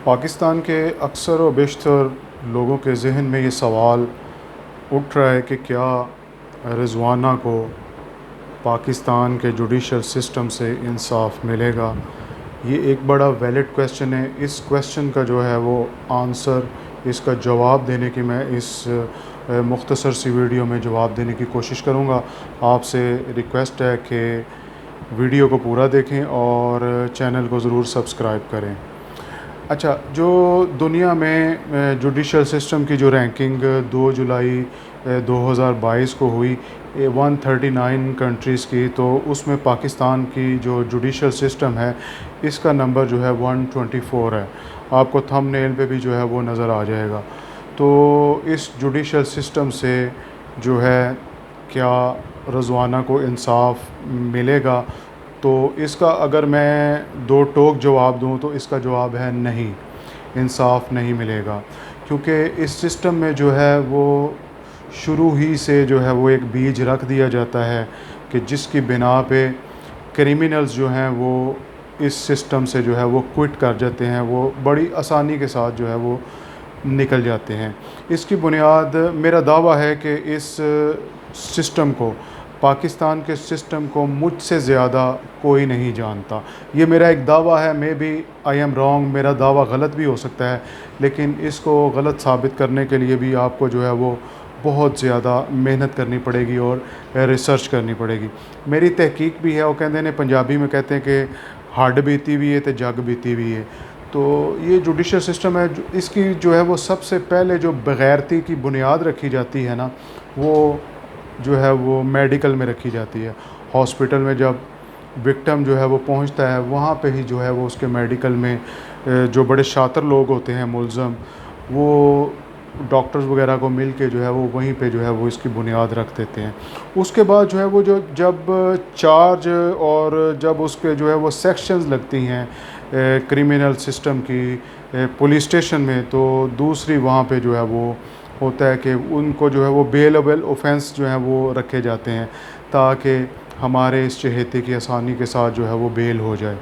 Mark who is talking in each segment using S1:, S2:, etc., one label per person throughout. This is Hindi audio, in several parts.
S1: पाकिस्तान के अक्सर व बेशतर लोगों के ज़हन में ये सवाल उठ रहा है कि क्या रिज़वाना को पाकिस्तान के जुडिशल सिस्टम से इंसाफ मिलेगा। ये एक बड़ा वैलिड क्वेश्चन है। इस क्वेश्चन का जो है वो आंसर, इसका जवाब देने की मैं इस मुख्तसर सी वीडियो में जवाब देने की कोशिश करूँगा। आपसे रिक्वेस्ट है कि वीडियो को पूरा देखें और चैनल को ज़रूर सब्सक्राइब करें। अच्छा, जो दुनिया में जुडिशल सिस्टम की जो रैंकिंग 2 जुलाई 2022 को हुई 139 कंट्रीज़ की, तो उसमें पाकिस्तान की जो जुडिशल सिस्टम है इसका नंबर जो है 124 है। आपको थंबनेल पे भी जो है वो नज़र आ जाएगा। तो इस जुडिशल सिस्टम से जो है क्या रिज़वाना को इंसाफ मिलेगा? तो इसका अगर मैं दो टोक जवाब दूं तो इसका जवाब है नहीं, इंसाफ नहीं मिलेगा। क्योंकि इस सिस्टम में जो है वो शुरू ही से जो है वो एक बीज रख दिया जाता है कि जिसकी बिना पे क्रिमिनल्स जो हैं वो इस सिस्टम से जो है वो क्विट कर जाते हैं, वो बड़ी आसानी के साथ जो है वो निकल जाते हैं। इसकी बुनियाद, मेरा दावा है कि इस सिस्टम को, पाकिस्तान के सिस्टम को मुझसे ज़्यादा कोई नहीं जानता। ये मेरा एक दावा है। Maybe I am wrong, मेरा दावा गलत भी हो सकता है, लेकिन इसको गलत साबित करने के लिए भी आपको जो है वो बहुत ज़्यादा मेहनत करनी पड़ेगी और रिसर्च करनी पड़ेगी। मेरी तहकीक भी है। वो कहते हैं, पंजाबी में कहते हैं कि हड बीती भी है तो जग बीती भी है। तो ये जुडिशल सिस्टम है, इसकी जो है वो सबसे पहले जो बग़ैरती की बुनियाद रखी जाती है ना, वो जो है वो मेडिकल में रखी जाती है। हॉस्पिटल में जब विक्टिम जो है वो पहुंचता है, वहाँ पे ही जो है वो उसके मेडिकल में जो बड़े शातिर लोग होते हैं, मुलज़म, वो डॉक्टर्स वगैरह को मिल के जो है वो वहीं पे जो है वो इसकी बुनियाद रख देते हैं। उसके बाद जो है वो जो जब चार्ज और जब उसके जो है वो सेक्शंस लगती हैं क्रिमिनल सिस्टम की पुलिस स्टेशन में, तो दूसरी वहाँ पे जो है वो होता है कि उनको जो है वो बेलेबल ऑफेंस जो है वो रखे जाते हैं ताकि हमारे इस चहेते की आसानी के साथ जो है वो बेल हो जाए।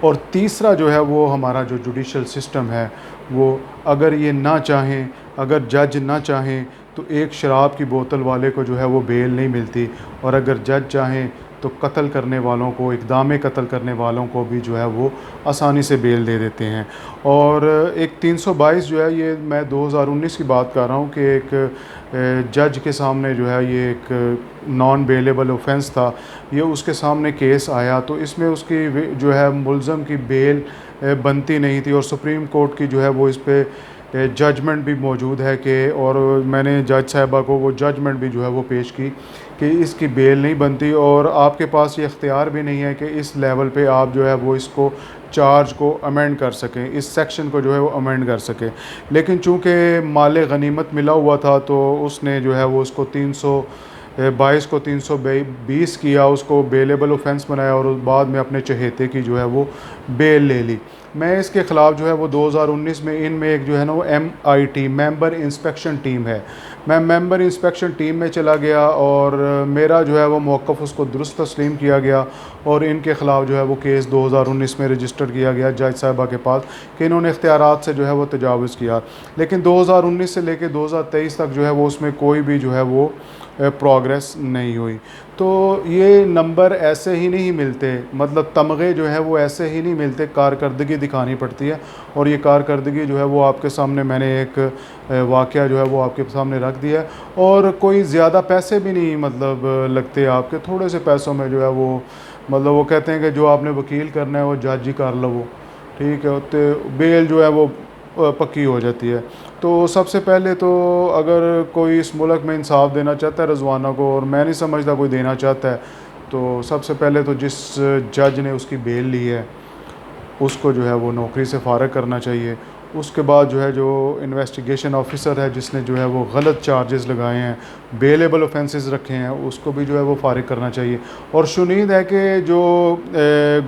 S1: और तीसरा जो है वो हमारा जो जुडिशल सिस्टम है, वो अगर ये ना चाहें, अगर जज ना चाहें तो एक शराब की बोतल वाले को जो है वो बेल नहीं मिलती, और अगर जज चाहें तो कत्ल करने वालों को, इक़दाम कत्ल करने वालों को भी जो है वो आसानी से बेल दे देते हैं। और एक 322 जो है, ये मैं 2019 की बात कर रहा हूँ कि एक जज के सामने जो है ये एक नॉन बेलेबल ऑफेंस था, ये उसके सामने केस आया, तो इसमें उसकी जो है मुलज़म की बेल बनती नहीं थी। और सुप्रीम कोर्ट की जो है वो इस पे जजमेंट भी मौजूद है कि, और मैंने जज साहिबा को वो जजमेंट भी जो है वो पेश की कि इसकी बेल नहीं बनती, और आपके पास ये इख्तियार भी नहीं है कि इस लेवल पे आप जो है वो इसको चार्ज को अमेंड कर सकें, इस सेक्शन को जो है वो अमेंड कर सकें। लेकिन चूँकि माल गनीमत मिला हुआ था, तो उसने जो है वो उसको 322 को 320 किया, उसको बेलेबल ऑफेंस बनाया और बाद में अपने चहेते की जो है वो बेल ले ली। मैं इसके ख़िलाफ़ जो है वो 2019 में, इनमें एक जो है ना वो MIT मेंबर इंस्पेक्शन टीम है, मैं मेंबर इंस्पेक्शन टीम में चला गया और मेरा जो है वो मौक़िफ़ उसको दुरुस्त तस्लीम किया गया, और इनके ख़िलाफ़ जो है वो केस 2019 में रजिस्टर किया गया जज साहिबा के पास कि इन्होंने इख्तियारात से जो है वो तजावुज़ किया। लेकिन 2019 से लेकर 2023 तक जो है वो उसमें कोई भी जो है वो प्रोग्रेस नहीं हुई। तो ये नंबर ऐसे ही नहीं मिलते, मतलब तमगे जो है वो ऐसे ही नहीं मिलते, कारकर्दगी दिखानी पड़ती है। और ये कारकर्दगी जो है वो आपके सामने मैंने एक वाक़या जो है वो आपके सामने रख दिया है। और कोई ज़्यादा पैसे भी नहीं मतलब लगते आपके, थोड़े से पैसों में जो है वो, मतलब वो कहते हैं कि जो आपने वकील करना है वो जज ही कर लो, वो ठीक है, तो बेल जो है वो पक्की हो जाती है। तो सबसे पहले तो अगर कोई इस मुल्क में इंसाफ देना चाहता है रिज़वाना को, और मैं नहीं समझता कोई देना चाहता है, तो सबसे पहले तो जिस जज ने उसकी बेल ली है उसको जो है वो नौकरी से फ़ारग करना चाहिए। उसके बाद जो है जो इन्वेस्टिगेशन ऑफिसर है जिसने जो है वो गलत चार्जेस लगाए हैं, बेलेबल ऑफेंसेस रखे हैं, उसको भी जो है वो फ़ारिग करना चाहिए। और शुनीद है कि जो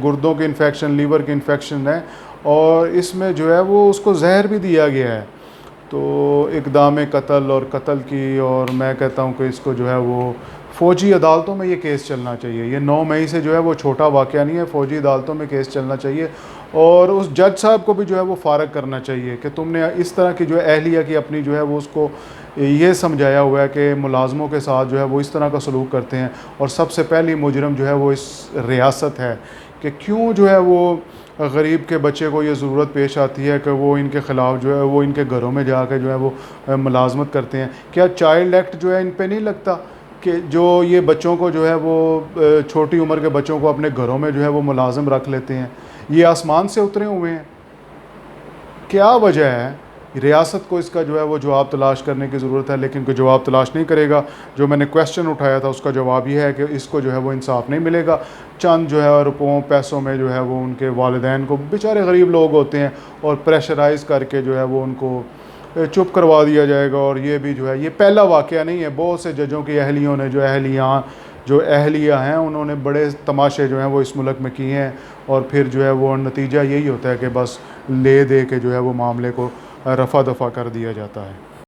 S1: गुर्दों के इन्फेक्शन, लीवर के इन्फेक्शन है, और इसमें जो है वो उसको जहर भी दिया गया है, तो इक़दाम कत्ल और कत्ल की, और मैं कहता हूँ कि इसको जो है वो फ़ौजी अदालतों में ये केस चलना चाहिए। ये 9 मई से जो है वो छोटा वाक़या नहीं है, फ़ौजी अदालतों में केस चलना चाहिए। और उस जज साहब को भी जो है वो फ़ारग करना चाहिए कि तुमने इस तरह की जो है अहलिया की अपनी जो है वो उसको ये समझाया हुआ है कि मुलाजमों के साथ जो है वो इस तरह का सलूक करते हैं। और सबसे पहली मुजरम जो है वो इस रियासत है कि क्यों जो है वो गरीब के बच्चे को ये ज़रूरत पेश आती है कि वो इनके ख़िलाफ़ जो है वो इनके घरों में जाकर जो है वो मुलाजमत करते हैं। क्या चाइल्ड एक्ट जो है इन पे नहीं लगता कि जो ये बच्चों को जो है वो छोटी उम्र के बच्चों को अपने घरों में जो है वो मुलाजिम रख लेते हैं? ये आसमान से उतरे हुए हैं? क्या वजह है? रियासत को इसका जो है वो जवाब तलाश करने की ज़रूरत है, लेकिन कोई जवाब तलाश नहीं करेगा। जो मैंने क्वेश्चन उठाया था उसका जवाब ये है कि इसको जो है वो इंसाफ नहीं मिलेगा। चंद जो है रुपयों पैसों में जो है वो उनके वालिदैन को, बेचारे गरीब लोग होते हैं, और प्रेशराइज़ करके जो है वो उनको चुप करवा दिया जाएगा। और ये भी जो है ये पहला वाक़या नहीं है। बहुत से जजों की अहलियों ने जो अहलिया हैं उन्होंने बड़े तमाशे जो हैं वो इस मुल्क में किए हैं, और फिर जो है वो नतीजा यही होता है कि बस ले दे के जो है वो मामले को रफ़ा दफ़ा कर दिया जाता है।